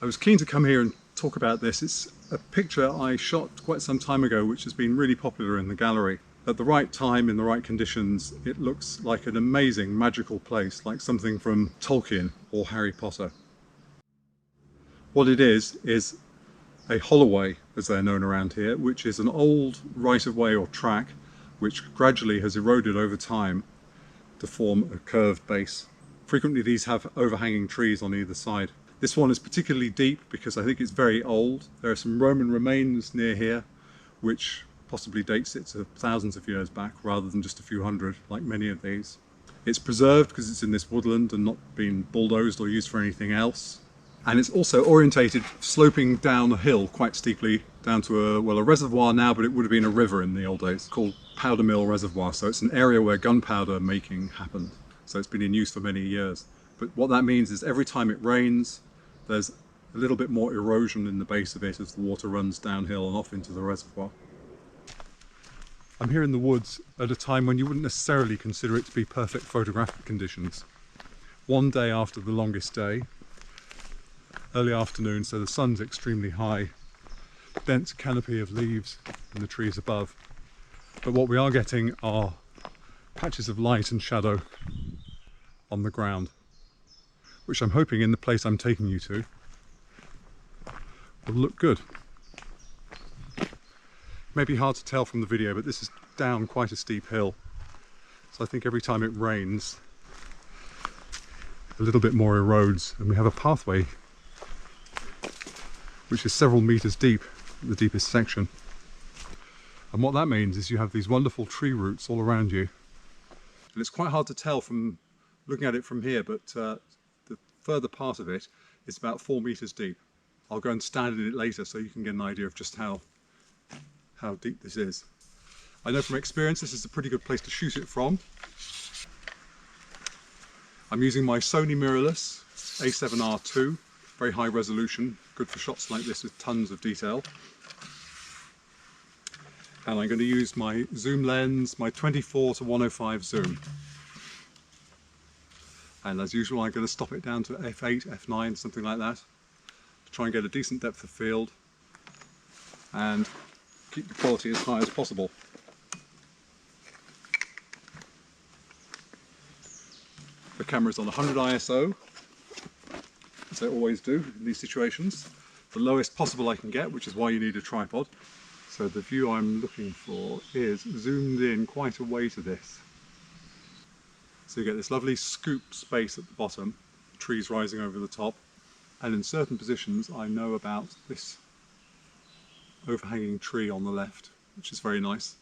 I was keen to come here and talk about this. It's a picture I shot quite some time ago which has been really popular in the gallery. At the right time, in the right conditions, it looks like an amazing magical place, like something from Tolkien or Harry Potter. What it is a holloway, as they're known around here, which is an old right-of-way or track which gradually has eroded over time to form a curved base. Frequently these have overhanging trees on either side. This one is particularly deep because I think it's very old. There are some Roman remains near here which possibly dates it to thousands of years back rather than just a few hundred, like many of these. It's preserved because it's in this woodland and not been bulldozed or used for anything else. And it's also orientated, sloping down a hill quite steeply down to a reservoir now, but it would have been a river in the old days, called Powder Mill Reservoir. So it's an area where gunpowder making happened. So it's been in use for many years. But what that means is every time it rains, there's a little bit more erosion in the base of it as the water runs downhill and off into the reservoir. I'm here in the woods at a time when you wouldn't necessarily consider it to be perfect photographic conditions. One day after the longest day, early afternoon, so the sun's extremely high, dense canopy of leaves in the trees above. But what we are getting are patches of light and shadow on the ground, which I'm hoping in the place I'm taking you to will look good. It may be hard to tell from the video, but this is down quite a steep hill. So I think every time it rains, a little bit more erodes, and we have a pathway which is several meters deep, the deepest section. And what that means is you have these wonderful tree roots all around you. And it's quite hard to tell from looking at it from here, but the further part of it is about 4 meters deep. I'll go and stand in it later so you can get an idea of just how deep this is. I know from experience this is a pretty good place to shoot it from. I'm using my Sony mirrorless A7R II, very high resolution, good for shots like this with tons of detail. And I'm going to use my zoom lens, my 24-105 zoom. And as usual, I'm going to stop it down to f8, f9, something like that, to try and get a decent depth of field and keep the quality as high as possible. The camera's on 100 ISO, as I always do in these situations. The lowest possible I can get, which is why you need a tripod. So the view I'm looking for is zoomed in quite a way to this. So you get this lovely scoop space at the bottom, trees rising over the top, and in certain positions I know about this overhanging tree on the left, which is very nice.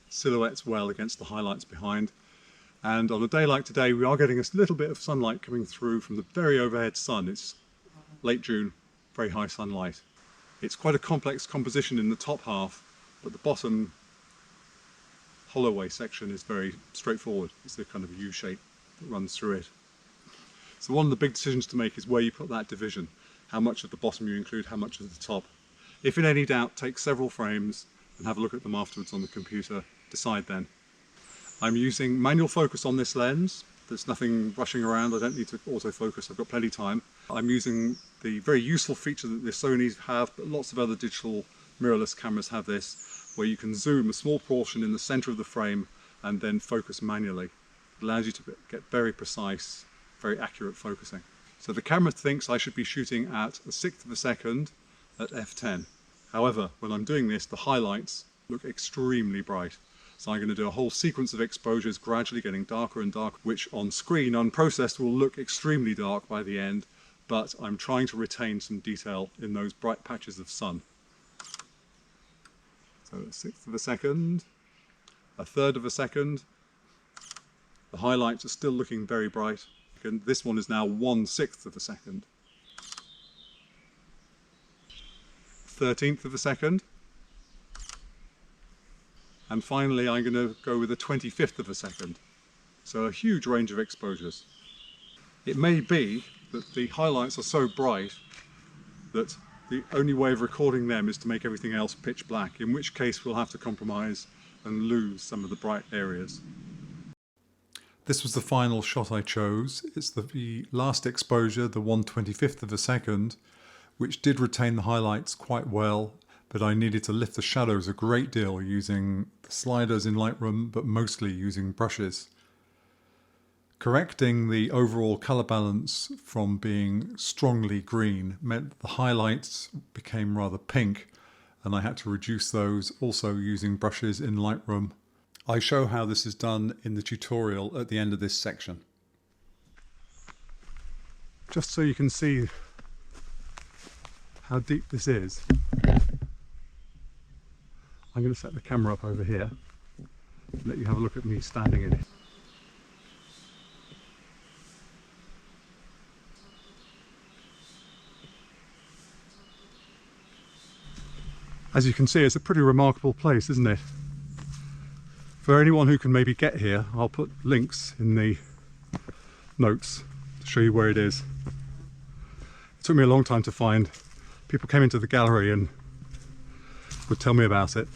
Silhouettes well against the highlights behind. And on a day like today we are getting a little bit of sunlight coming through from the very overhead sun. It's late June, very high sunlight. It's quite a complex composition in the top half, but the bottom holloway section is very straightforward. It's a kind of U shape that runs through it. So one of the big decisions to make is where you put that division. How much of the bottom you include, how much of the top. If in any doubt, take several frames and have a look at them afterwards on the computer. Decide then. I'm using manual focus on this lens. There's nothing rushing around. I don't need to autofocus. I've got plenty of time. I'm using the very useful feature that the Sonys have, but lots of other digital mirrorless cameras have this, where you can zoom a small portion in the center of the frame and then focus manually. It allows you to get very precise, very accurate focusing. So the camera thinks I should be shooting at a 1/6 of a second at f10. However, when I'm doing this, the highlights look extremely bright. So I'm going to do a whole sequence of exposures, gradually getting darker and darker, which on screen, unprocessed, will look extremely dark by the end, but I'm trying to retain some detail in those bright patches of sun. So a 1/6 of a second, a 1/3 of a second. The highlights are still looking very bright. And this one is now 1/6 of a second. 1/13 of a second. And finally I'm going to go with a 1/25 of a second. So a huge range of exposures. It may be that the highlights are so bright that the only way of recording them is to make everything else pitch black, in which case we'll have to compromise and lose some of the bright areas. This was the final shot I chose. It's the last exposure, the 1/25th of a second, which did retain the highlights quite well, but I needed to lift the shadows a great deal using the sliders in Lightroom, but mostly using brushes. Correcting the overall colour balance from being strongly green meant that the highlights became rather pink, and I had to reduce those also using brushes in Lightroom. I show how this is done in the tutorial at the end of this section. Just so you can see how deep this is, I'm going to set the camera up over here and let you have a look at me standing in it. As you can see, it's a pretty remarkable place, isn't it? For anyone who can maybe get here, I'll put links in the notes to show you where it is. It took me a long time to find. People came into the gallery and would tell me about it.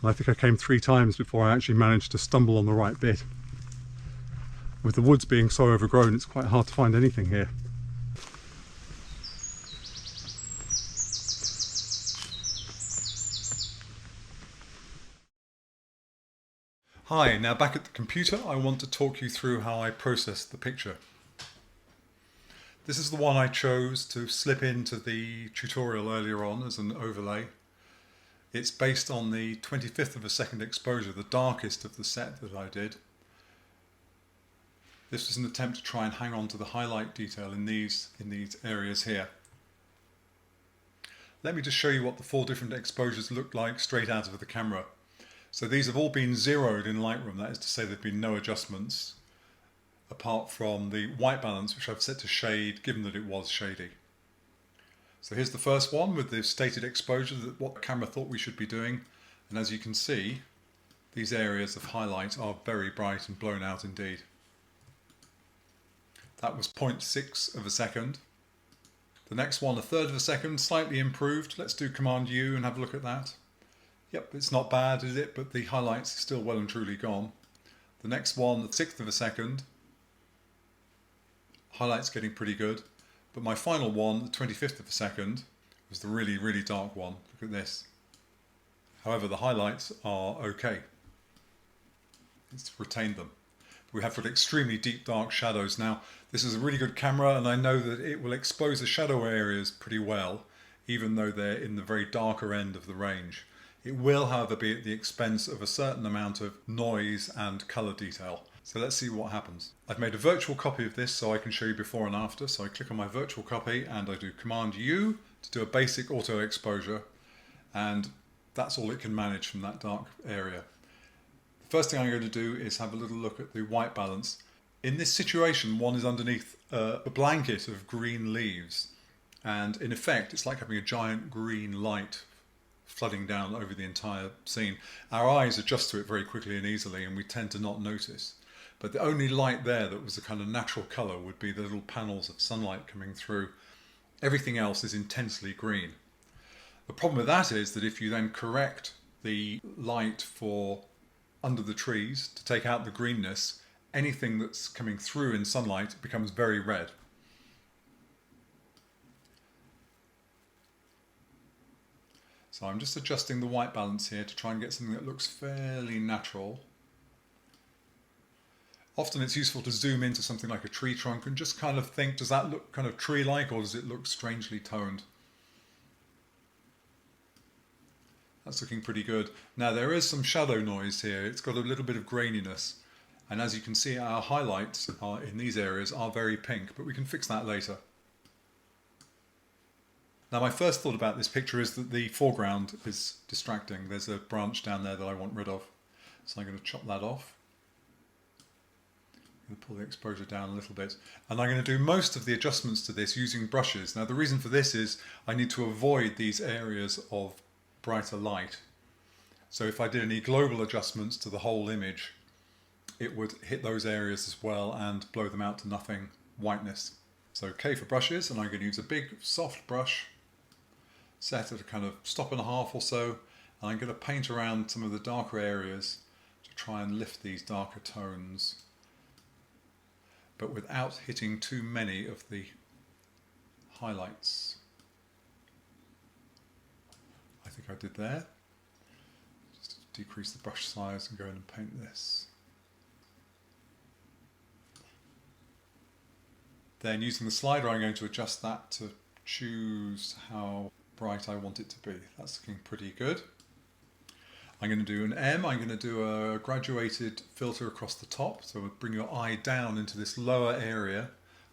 And I think I came 3 times before I actually managed to stumble on the right bit. With the woods being so overgrown, it's quite hard to find anything here. Hi, now back at the computer, I want to talk you through how I processed the picture. This is the one I chose to slip into the tutorial earlier on as an overlay. It's based on the 25th of a second exposure, the darkest of the set that I did. This was an attempt to try and hang on to the highlight detail in these areas here. Let me just show you what the 4 different exposures look like straight out of the camera. So these have all been zeroed in Lightroom, that is to say there have been no adjustments apart from the white balance, which I've set to shade given that it was shady. So here's the first one with the stated exposure, what the camera thought we should be doing, and as you can see these areas of highlight are very bright and blown out indeed. That was 0.6 of a second. The next one, 1/3 of a second, slightly improved. Let's do Command U and have a look at that. Yep, it's not bad, is it? But the highlights are still well and truly gone. The next one, 1/6 of a second. Highlights getting pretty good. But my final one, the 25th of a second, was the really, really dark one. Look at this. However, the highlights are okay. It's retained them. We have got extremely deep dark shadows. Now, this is a really good camera, and I know that it will expose the shadow areas pretty well, even though they're in the very darker end of the range. It will, however, be at the expense of a certain amount of noise and colour detail. So let's see what happens. I've made a virtual copy of this so I can show you before and after. So I click on my virtual copy and I do Command U to do a basic auto exposure, and that's all it can manage from that dark area. The first thing I'm going to do is have a little look at the white balance. In this situation, one is underneath a blanket of green leaves, and in effect it's like having a giant green light flooding down over the entire scene. Our eyes adjust to it very quickly and easily, and we tend to not notice. But the only light there that was a kind of natural colour would be the little panels of sunlight coming through. Everything else is intensely green. The problem with that is that if you then correct the light for under the trees to take out the greenness, anything that's coming through in sunlight becomes very red. So I'm just adjusting the white balance here to try and get something that looks fairly natural. Often it's useful to zoom into something like a tree trunk and just kind of think, does that look kind of tree-like, or does it look strangely toned? That's looking pretty good. Now there is some shadow noise here. It's got a little bit of graininess. And as you can see, our highlights in these areas are very pink, but we can fix that later. Now my first thought about this picture is that the foreground is distracting. There's a branch down there that I want rid of. So I'm going to chop that off. I'm going to pull the exposure down a little bit. And I'm going to do most of the adjustments to this using brushes. Now the reason for this is I need to avoid these areas of brighter light. So if I did any global adjustments to the whole image, it would hit those areas as well and blow them out to nothing whiteness. So K for brushes, and I'm going to use a big soft brush set at a kind of 1.5 stops or so, and I'm going to paint around some of the darker areas to try and lift these darker tones, but without hitting too many of the highlights. I think I did there. Just decrease the brush size and go in and paint this. Then using the slider, I'm going to adjust that to choose how bright I want it to be. That's looking pretty good. I'm going to do an M. I'm going to do a graduated filter across the top. So we'll bring your eye down into this lower area.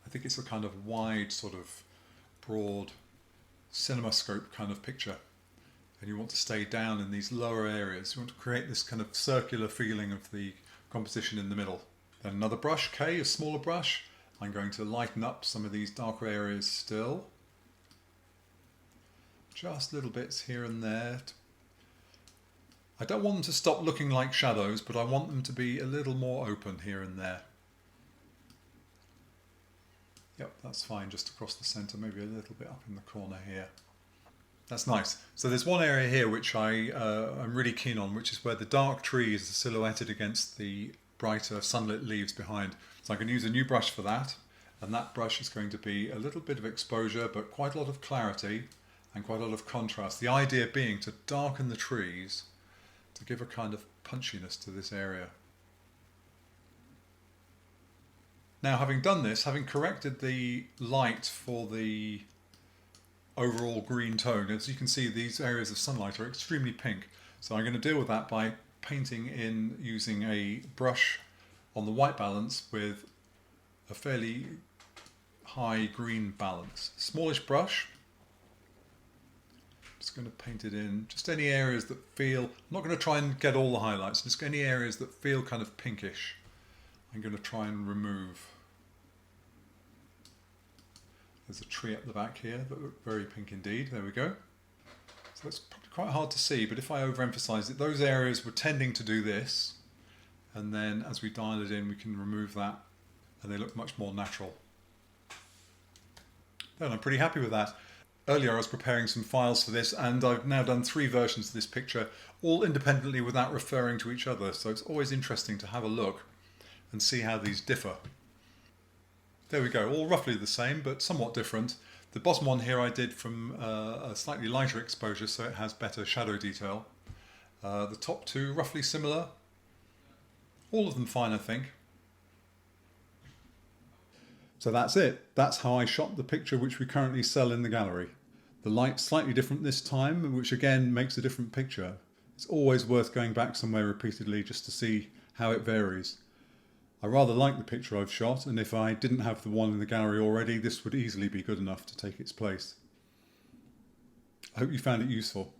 I think it's a kind of wide, sort of broad cinemascope kind of picture. And you want to stay down in these lower areas. You want to create this kind of circular feeling of the composition in the middle. Then another brush, K, a smaller brush. I'm going to lighten up some of these darker areas still. Just little bits here and there. I don't want them to stop looking like shadows, but I want them to be a little more open here and there. Yep, that's fine, just across the centre, maybe a little bit up in the corner here. That's nice. So there's one area here which I'm really keen on, which is where the dark trees are silhouetted against the brighter sunlit leaves behind. So I can use a new brush for that, and that brush is going to be a little bit of exposure, but quite a lot of clarity and quite a lot of contrast. The idea being to darken the trees to give a kind of punchiness to this area. Now, having done this, having corrected the light for the overall green tone, as you can see, these areas of sunlight are extremely pink. So I'm going to deal with that by painting in using a brush on the white balance with a fairly high green balance. Smallish brush. Just going to paint it in just any areas that feel, I'm not going to try and get all the highlights, just any areas that feel kind of pinkish. I'm going to try and remove. There's a tree at the back here that look very pink indeed. There we go. So it's probably quite hard to see, but if I overemphasize it, those areas were tending to do this, and then as we dial it in, we can remove that, and they look much more natural. And I'm pretty happy with that. Earlier I was preparing some files for this, and I've now done 3 versions of this picture, all independently without referring to each other, so it's always interesting to have a look and see how these differ. There we go, all roughly the same, but somewhat different. The bottom one here I did from a slightly lighter exposure, so it has better shadow detail. The top 2 roughly similar. All of them fine, I think. So that's it. That's how I shot the picture which we currently sell in the gallery. The light's slightly different this time, which again makes a different picture. It's always worth going back somewhere repeatedly just to see how it varies. I rather like the picture I've shot, and if I didn't have the one in the gallery already, this would easily be good enough to take its place. I hope you found it useful.